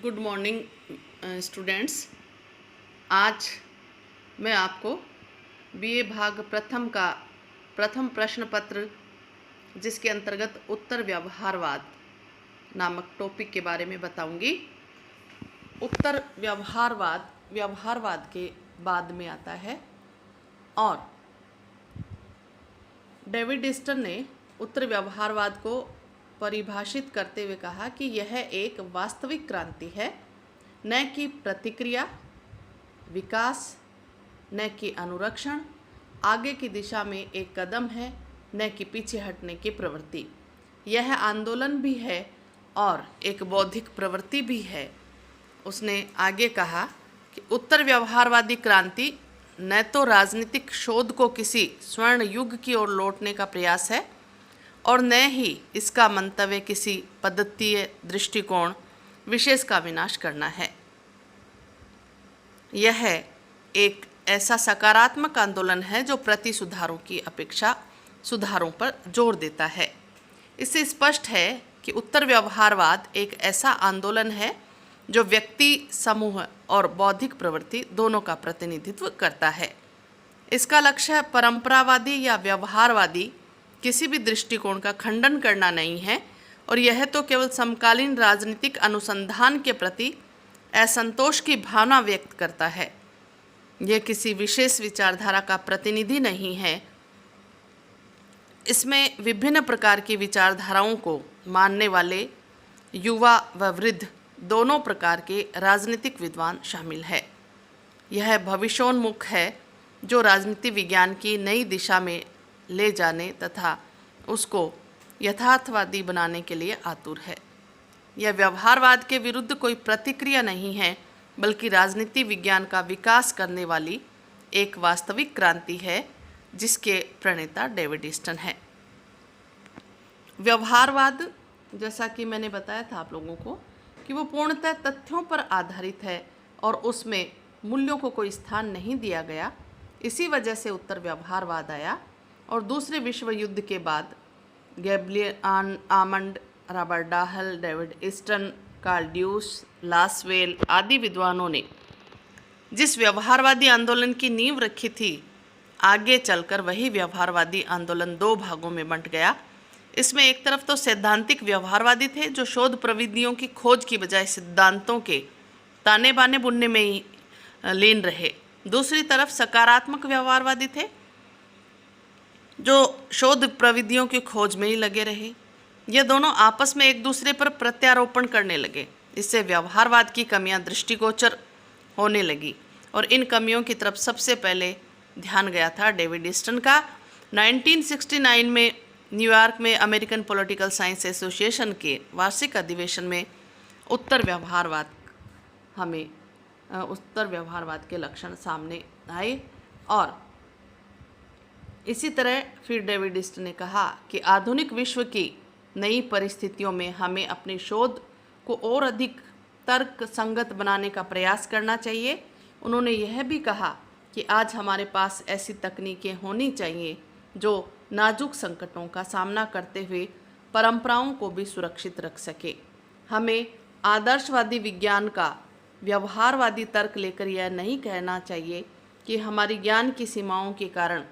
Good morning students. आज मैं आपको बीए भाग प्रथम का प्रथम प्रश्न पत्र जिसके अंतर्गत उत्तर व्यवहारवाद नामक टॉपिक के बारे में बताऊंगी। उत्तर व्यवहारवाद के बाद में आता है और डेविड डिस्टन ने उत्तर व्यवहारवाद को परिभाषित करते हुए कहा कि यह एक वास्तविक क्रांति है, न कि प्रतिक्रिया, विकास, न कि अनुरक्षण, आगे की दिशा में एक कदम है, न कि पीछे हटने की प्रवृत्ति। यह आंदोलन भी है और एक बौद्धिक प्रवृत्ति भी है। उसने आगे कहा कि उत्तर व्यवहारवादी क्रांति न तो राजनीतिक शोध को किसी स्वर्ण युग की ओर लौटने का प्रयास है और न ही इसका मंतव्य किसी पद्धतीय दृष्टिकोण विशेष का विनाश करना है। यह एक ऐसा सकारात्मक आंदोलन है जो प्रति सुधारों की अपेक्षा सुधारों पर जोर देता है। इससे स्पष्ट है कि उत्तर व्यवहारवाद एक ऐसा आंदोलन है जो व्यक्ति, समूह और बौद्धिक प्रवृत्ति दोनों का प्रतिनिधित्व करता है। इसका लक्ष्य परंपरावादी या व्यवहारवादी किसी भी दृष्टिकोण का खंडन करना नहीं है और यह तो केवल समकालीन राजनीतिक अनुसंधान के प्रति असंतोष की भावना व्यक्त करता है। यह किसी विशेष विचारधारा का प्रतिनिधि नहीं है। इसमें विभिन्न प्रकार की विचारधाराओं को मानने वाले युवा व वृद्ध दोनों प्रकार के राजनीतिक विद्वान शामिल है। यह भविष्योन्मुख है जो राजनीति विज्ञान की नई दिशा में ले जाने तथा उसको यथार्थवादी बनाने के लिए आतुर है। यह व्यवहारवाद के विरुद्ध कोई प्रतिक्रिया नहीं है, बल्कि राजनीति विज्ञान का विकास करने वाली एक वास्तविक क्रांति है जिसके प्रणेता डेविड डिस्टन है। व्यवहारवाद, जैसा कि मैंने बताया था आप लोगों को, कि वो पूर्णतः तथ्यों पर आधारित है और उसमें मूल्यों को कोई स्थान नहीं दिया गया। इसी वजह से उत्तर व्यवहारवाद आया और दूसरे विश्व युद्ध के बाद Gabriel Almond, Robert Dahl, David Easton, Karl Deutsch, Lasswell आदि विद्वानों ने जिस व्यवहारवादी आंदोलन की नींव रखी थी, आगे चलकर वही व्यवहारवादी आंदोलन दो भागों में बंट गया। इसमें एक तरफ तो सैद्धांतिक व्यवहारवादी थे जो शोध प्रविधियों की खोज की बजाय सिद्धांतों के ताने बाने बुनने में ही लीन रहे। दूसरी तरफ सकारात्मक व्यवहारवादी थे जो शोध प्रविधियों की खोज में ही लगे रहे। ये दोनों आपस में एक दूसरे पर प्रत्यारोपण करने लगे। इससे व्यवहारवाद की कमियां दृष्टिगोचर होने लगी और इन कमियों की तरफ सबसे पहले ध्यान गया था डेविड डिस्टन का। 1969 में न्यूयॉर्क में अमेरिकन पॉलिटिकल साइंस एसोसिएशन के वार्षिक अधिवेशन में उत्तर व्यवहारवाद के लक्षण सामने आए और इसी तरह फिर डेविड डिस्टन ने कहा कि आधुनिक विश्व की नई परिस्थितियों में हमें अपने शोध को और अधिक तर्क संगत बनाने का प्रयास करना चाहिए। उन्होंने यह भी कहा कि आज हमारे पास ऐसी तकनीकें होनी चाहिए जो नाजुक संकटों का सामना करते हुए परंपराओं को भी सुरक्षित रख सके। हमें आदर्शवादी विज्ञान का व्यवहारवादी तर्क लेकर यह नहीं कहना चाहिए कि हमारी ज्ञान की सीमाओं के कारण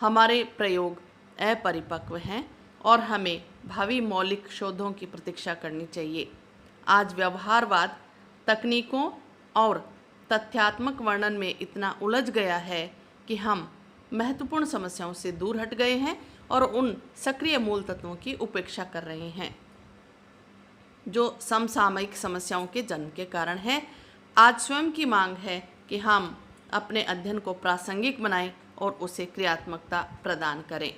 हमारे प्रयोग अपरिपक्व हैं और हमें भावी मौलिक शोधों की प्रतीक्षा करनी चाहिए। आज व्यवहारवाद तकनीकों और तथ्यात्मक वर्णन में इतना उलझ गया है कि हम महत्वपूर्ण समस्याओं से दूर हट गए हैं और उन सक्रिय मूल तत्वों की उपेक्षा कर रहे हैं जो समसामयिक समस्याओं के जन्म के कारण है। आज स्वयं की मांग है कि हम अपने अध्ययन को प्रासंगिक बनाएं और उसे क्रियात्मकता प्रदान करें।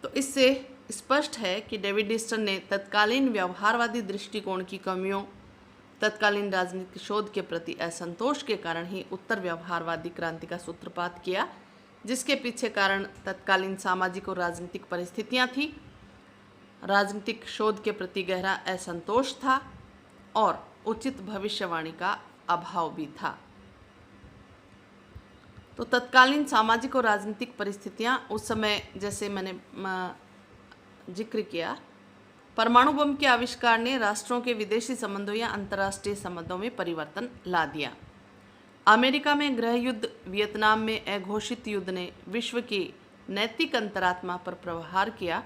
तो इससे स्पष्ट है कि डेविड डिस्टन ने तत्कालीन व्यवहारवादी दृष्टिकोण की कमियों, तत्कालीन राजनीतिक शोध के प्रति असंतोष के कारण ही उत्तर व्यवहारवादी क्रांति का सूत्रपात किया, जिसके पीछे कारण तत्कालीन सामाजिक और राजनीतिक परिस्थितियां थी, राजनीतिक शोध के प्रति गहरा असंतोष था और उचित भविष्यवाणी का अभाव भी था। तो तत्कालीन सामाजिक और राजनीतिक परिस्थितियां उस समय, जैसे मैंने जिक्र किया, परमाणु बम के आविष्कार ने राष्ट्रों के विदेशी संबंधों या अंतर्राष्ट्रीय संबंधों में परिवर्तन ला दिया। अमेरिका में गृह युद्ध, वियतनाम में अघोषित युद्ध ने विश्व की नैतिक अंतरात्मा पर प्रहार किया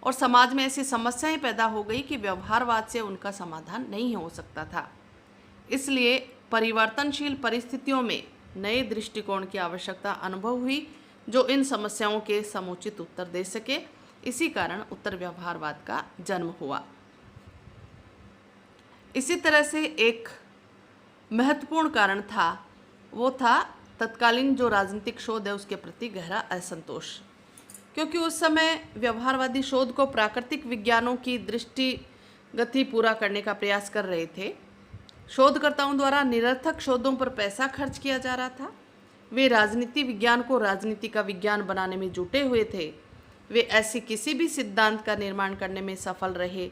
और समाज में ऐसी समस्याएं पैदा हो गई कि व्यवहारवाद से उनका समाधान नहीं हो सकता था। इसलिए परिवर्तनशील परिस्थितियों में नए दृष्टिकोण की आवश्यकता अनुभव हुई जो इन समस्याओं के समुचित उत्तर दे सके। इसी कारण उत्तर व्यवहारवाद का जन्म हुआ। इसी तरह से एक महत्वपूर्ण कारण था, वो था तत्कालीन जो राजनीतिक शोध है उसके प्रति गहरा असंतोष, क्योंकि उस समय व्यवहारवादी शोध को प्राकृतिक विज्ञानों की दृष्टिगति पूरा करने का प्रयास कर रहे थे। शोधकर्ताओं द्वारा निरर्थक शोधों पर पैसा खर्च किया जा रहा था। वे राजनीति विज्ञान को राजनीति का विज्ञान बनाने में जुटे हुए थे। वे ऐसी किसी भी सिद्धांत का निर्माण करने में सफल रहे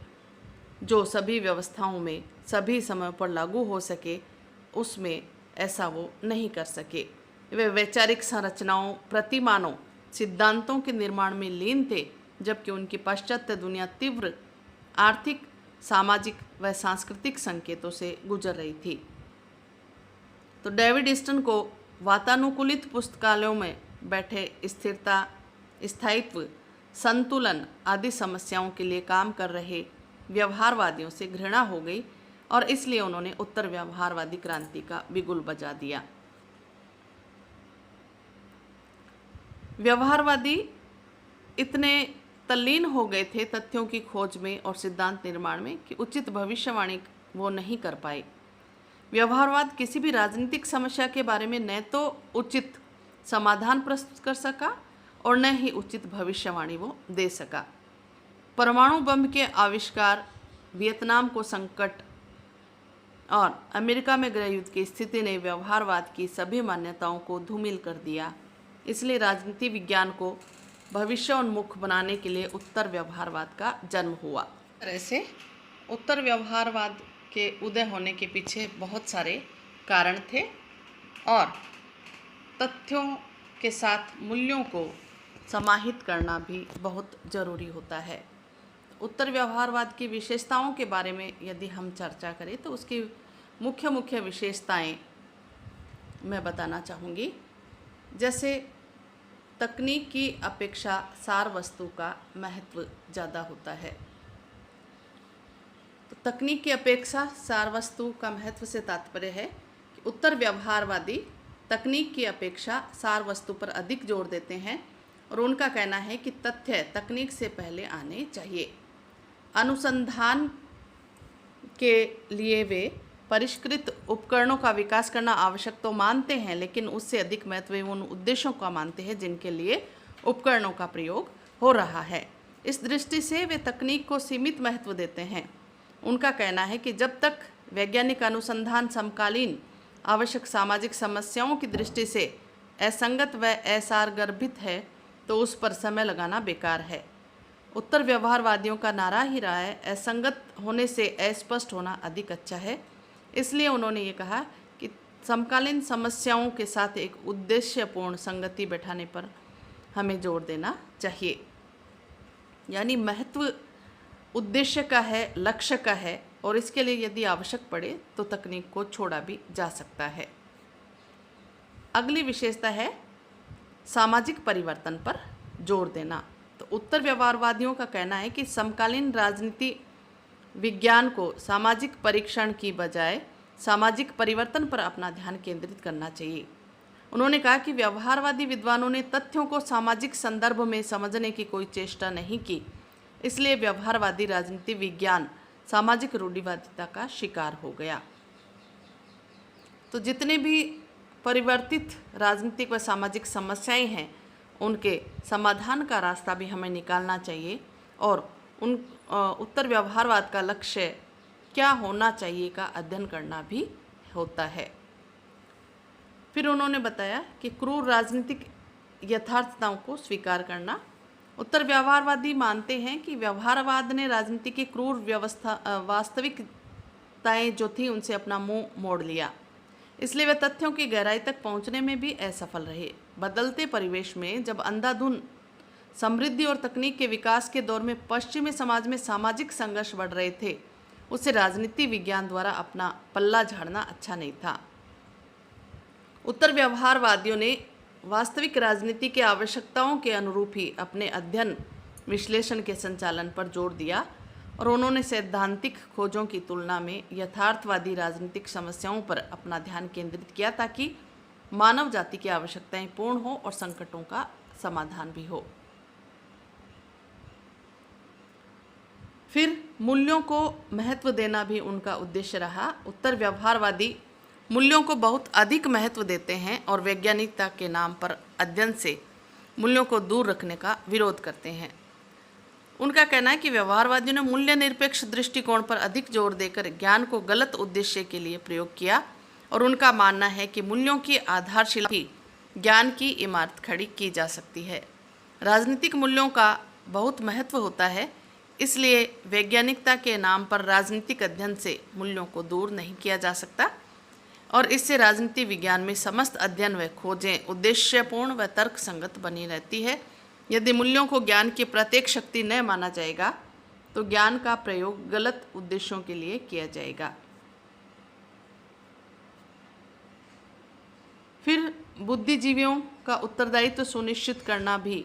जो सभी व्यवस्थाओं में सभी समय पर लागू हो सके, उसमें ऐसा वो नहीं कर सके। वे वैचारिक संरचनाओं, प्रतिमानों, सिद्धांतों के निर्माण में लीन थे, जबकि उनकी पाश्चात्य दुनिया तीव्र आर्थिक, सामाजिक व सांस्कृतिक संकेतों से गुजर रही थी। तो डेविड ईस्टन को वातानुकूलित पुस्तकालयों में बैठे स्थिरता, स्थायित्व, संतुलन आदि समस्याओं के लिए काम कर रहे व्यवहारवादियों से घृणा हो गई और इसलिए उन्होंने उत्तर व्यवहारवादी क्रांति का बिगुल बजा दिया। व्यवहारवादी इतने तल्लीन हो गए थे तथ्यों की खोज में और सिद्धांत निर्माण में कि उचित भविष्यवाणी वो नहीं कर पाए। व्यवहारवाद किसी भी राजनीतिक समस्या के बारे में न तो उचित समाधान प्रस्तुत कर सका और न ही उचित भविष्यवाणी वो दे सका। परमाणु बम के आविष्कार, वियतनाम को संकट और अमेरिका में गृह युद्ध की स्थिति ने व्यवहारवाद की सभी मान्यताओं को धूमिल कर दिया। इसलिए राजनीति विज्ञान को भविष्योन्मुख बनाने के लिए उत्तर व्यवहारवाद का जन्म हुआ। तरह से उत्तर व्यवहारवाद के उदय होने के पीछे बहुत सारे कारण थे और तथ्यों के साथ मूल्यों को समाहित करना भी बहुत ज़रूरी होता है। उत्तर व्यवहारवाद की विशेषताओं के बारे में यदि हम चर्चा करें तो उसकी मुख्य मुख्य विशेषताएं मैं बताना चाहूँगी। जैसे तकनीक की अपेक्षा सार वस्तु का महत्व ज़्यादा होता है। तो तकनीक की अपेक्षा सार वस्तु का महत्व से तात्पर्य है कि उत्तर व्यवहारवादी तकनीक की अपेक्षा सार वस्तु पर अधिक जोर देते हैं और उनका कहना है कि तथ्य तकनीक से पहले आने चाहिए। अनुसंधान के लिए वे परिष्कृत उपकरणों का विकास करना आवश्यक तो मानते हैं, लेकिन उससे अधिक महत्व उन उद्देश्यों का मानते हैं जिनके लिए उपकरणों का प्रयोग हो रहा है। इस दृष्टि से वे तकनीक को सीमित महत्व देते हैं। उनका कहना है कि जब तक वैज्ञानिक अनुसंधान समकालीन आवश्यक सामाजिक समस्याओं की दृष्टि से असंगत व असारगर्भित है तो उस पर समय लगाना बेकार है। उत्तर व्यवहारवादियों का नारा ही रहा है, असंगत होने से अस्पष्ट होना अधिक अच्छा है। इसलिए उन्होंने ये कहा कि समकालीन समस्याओं के साथ एक उद्देश्यपूर्ण संगति बैठाने पर हमें जोर देना चाहिए। यानी महत्व उद्देश्य का है, लक्ष्य का है और इसके लिए यदि आवश्यक पड़े तो तकनीक को छोड़ा भी जा सकता है। अगली विशेषता है सामाजिक परिवर्तन पर जोर देना। तो उत्तर व्यवहारवादियों का कहना है कि समकालीन राजनीति विज्ञान को सामाजिक परीक्षण की बजाय सामाजिक परिवर्तन पर अपना ध्यान केंद्रित करना चाहिए। उन्होंने कहा कि व्यवहारवादी विद्वानों ने तथ्यों को सामाजिक संदर्भ में समझने की कोई चेष्टा नहीं की, इसलिए व्यवहारवादी राजनीति विज्ञान सामाजिक रूढ़िवादिता का शिकार हो गया। तो जितने भी परिवर्तित राजनीतिक व सामाजिक समस्याएं हैं उनके समाधान का रास्ता भी हमें निकालना चाहिए और उन उत्तर व्यवहारवाद का लक्ष्य क्या होना चाहिए का अध्ययन करना भी होता है। फिर उन्होंने बताया कि क्रूर राजनीतिक यथार्थताओं को स्वीकार करना। उत्तर व्यवहारवादी मानते हैं कि व्यवहारवाद ने राजनीति की क्रूर वास्तविकताएं जो थी उनसे अपना मुंह मोड़ लिया, इसलिए वे तथ्यों की गहराई तक पहुंचने में भी असफल रहे। बदलते परिवेश में जब अंधाधुन समृद्धि और तकनीक के विकास के दौर में पश्चिमी समाज में सामाजिक संघर्ष बढ़ रहे थे, उसे राजनीति विज्ञान द्वारा अपना पल्ला झाड़ना अच्छा नहीं था। उत्तर व्यवहारवादियों ने वास्तविक राजनीति के आवश्यकताओं के अनुरूप ही अपने अध्ययन विश्लेषण के संचालन पर जोर दिया और उन्होंने सैद्धांतिक खोजों की तुलना में यथार्थवादी राजनीतिक समस्याओं पर अपना ध्यान केंद्रित किया ताकि मानव जाति की आवश्यकताएं पूर्ण हो और संकटों का समाधान भी हो। फिर मूल्यों को महत्व देना भी उनका उद्देश्य रहा। उत्तर व्यवहारवादी मूल्यों को बहुत अधिक महत्व देते हैं और वैज्ञानिकता के नाम पर अध्ययन से मूल्यों को दूर रखने का विरोध करते हैं। उनका कहना है कि व्यवहारवादियों ने मूल्य निरपेक्ष दृष्टिकोण पर अधिक जोर देकर ज्ञान को गलत उद्देश्य के लिए प्रयोग किया और उनका मानना है कि मूल्यों की आधारशिला ही ज्ञान की इमारत खड़ी की जा सकती है। राजनीतिक मूल्यों का बहुत महत्व होता है, इसलिए वैज्ञानिकता के नाम पर राजनीतिक अध्ययन से मूल्यों को दूर नहीं किया जा सकता और इससे राजनीति विज्ञान में समस्त अध्ययन व खोजें उद्देश्यपूर्ण व तर्क संगत बनी रहती है। यदि मूल्यों को ज्ञान की प्रत्येक शक्ति न माना जाएगा तो ज्ञान का प्रयोग गलत उद्देश्यों के लिए किया जाएगा। फिर बुद्धिजीवियों का उत्तरदायित्व सुनिश्चित करना भी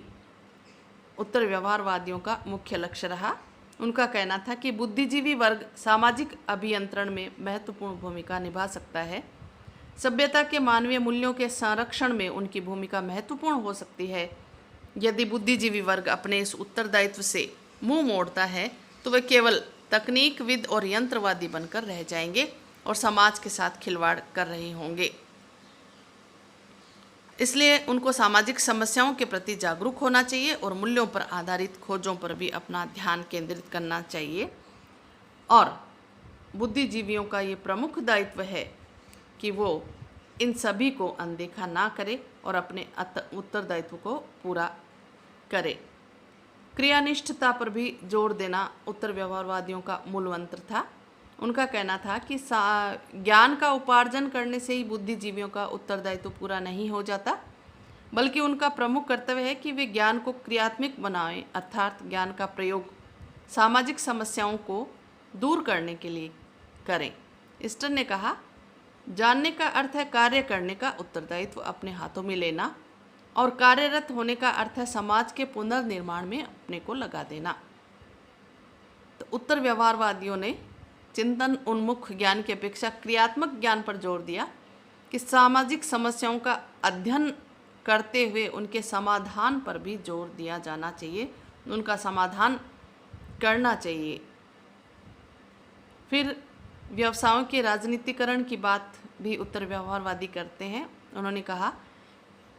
उत्तर व्यवहारवादियों का मुख्य लक्ष्य रहा। उनका कहना था कि बुद्धिजीवी वर्ग सामाजिक अभियंत्रण में महत्वपूर्ण भूमिका निभा सकता है। सभ्यता के मानवीय मूल्यों के संरक्षण में उनकी भूमिका महत्वपूर्ण हो सकती है। यदि बुद्धिजीवी वर्ग अपने इस उत्तरदायित्व से मुंह मोड़ता है तो वे केवल तकनीकविद और यंत्रवादी बनकर रह जाएंगे और समाज के साथ खिलवाड़ कर रहे होंगे। इसलिए उनको सामाजिक समस्याओं के प्रति जागरूक होना चाहिए और मूल्यों पर आधारित खोजों पर भी अपना ध्यान केंद्रित करना चाहिए। और बुद्धिजीवियों का ये प्रमुख दायित्व है कि वो इन सभी को अनदेखा ना करे और अपने उत्तरदायित्व को पूरा करे। क्रियानिष्ठता पर भी जोर देना उत्तर व्यवहारवादियों का मूल मंत्र था। उनका कहना था कि ज्ञान का उपार्जन करने से ही बुद्धिजीवियों का उत्तरदायित्व पूरा नहीं हो जाता, बल्कि उनका प्रमुख कर्तव्य है कि वे ज्ञान को क्रियात्मक बनाएं, अर्थात ज्ञान का प्रयोग सामाजिक समस्याओं को दूर करने के लिए करें। ईस्टर ने कहा, जानने का अर्थ है कार्य करने का उत्तरदायित्व अपने हाथों में लेना और कार्यरत होने का अर्थ है समाज के पुनर्निर्माण में अपने को लगा देना। तो उत्तर व्यवहारवादियों ने चिंतन उन्मुख ज्ञान की अपेक्षा क्रियात्मक ज्ञान पर जोर दिया कि सामाजिक समस्याओं का अध्ययन करते हुए उनके समाधान पर भी जोर दिया जाना चाहिए, उनका समाधान करना चाहिए। फिर व्यवसायों के राजनीतिकरण की बात भी उत्तर व्यवहारवादी करते हैं। उन्होंने कहा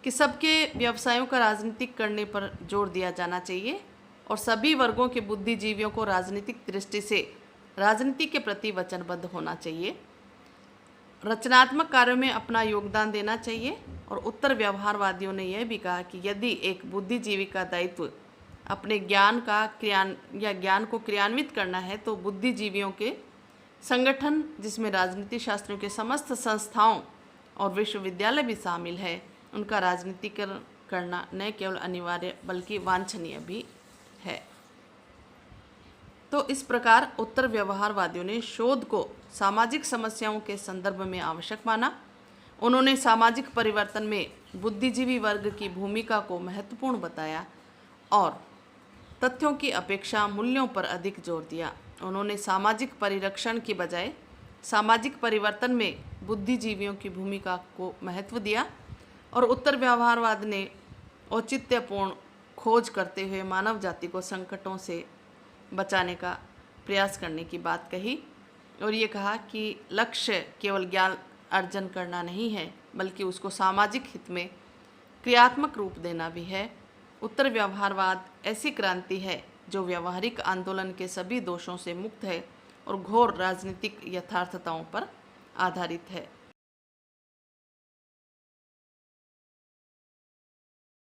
कि सबके व्यवसायों का राजनीतिक करने पर जोर दिया जाना चाहिए और सभी वर्गों के बुद्धिजीवियों को राजनीतिक दृष्टि से राजनीति के प्रति वचनबद्ध होना चाहिए, रचनात्मक कार्यों में अपना योगदान देना चाहिए। और उत्तर व्यवहारवादियों ने यह भी कहा कि यदि एक बुद्धिजीवी का दायित्व अपने ज्ञान को क्रियान्वित करना है तो बुद्धिजीवियों के संगठन, जिसमें राजनीति शास्त्रों के समस्त संस्थाओं और विश्वविद्यालय भी शामिल है, उनका राजनीतिकरण करना न केवल अनिवार्य बल्कि वांछनीय भी है। तो इस प्रकार उत्तर व्यवहारवादियों ने शोध को सामाजिक समस्याओं के संदर्भ में आवश्यक माना। उन्होंने सामाजिक परिवर्तन में बुद्धिजीवी वर्ग की भूमिका को महत्वपूर्ण बताया और तथ्यों की अपेक्षा मूल्यों पर अधिक जोर दिया। उन्होंने सामाजिक परिरक्षण की बजाय सामाजिक परिवर्तन में बुद्धिजीवियों की भूमिका को महत्व दिया और उत्तर व्यवहारवाद ने औचित्यपूर्ण खोज करते हुए मानव जाति को संकटों से बचाने का प्रयास करने की बात कही और ये कहा कि लक्ष्य केवल ज्ञान अर्जन करना नहीं है बल्कि उसको सामाजिक हित में क्रियात्मक रूप देना भी है। उत्तर व्यवहारवाद ऐसी क्रांति है जो व्यवहारिक आंदोलन के सभी दोषों से मुक्त है और घोर राजनीतिक यथार्थताओं पर आधारित है।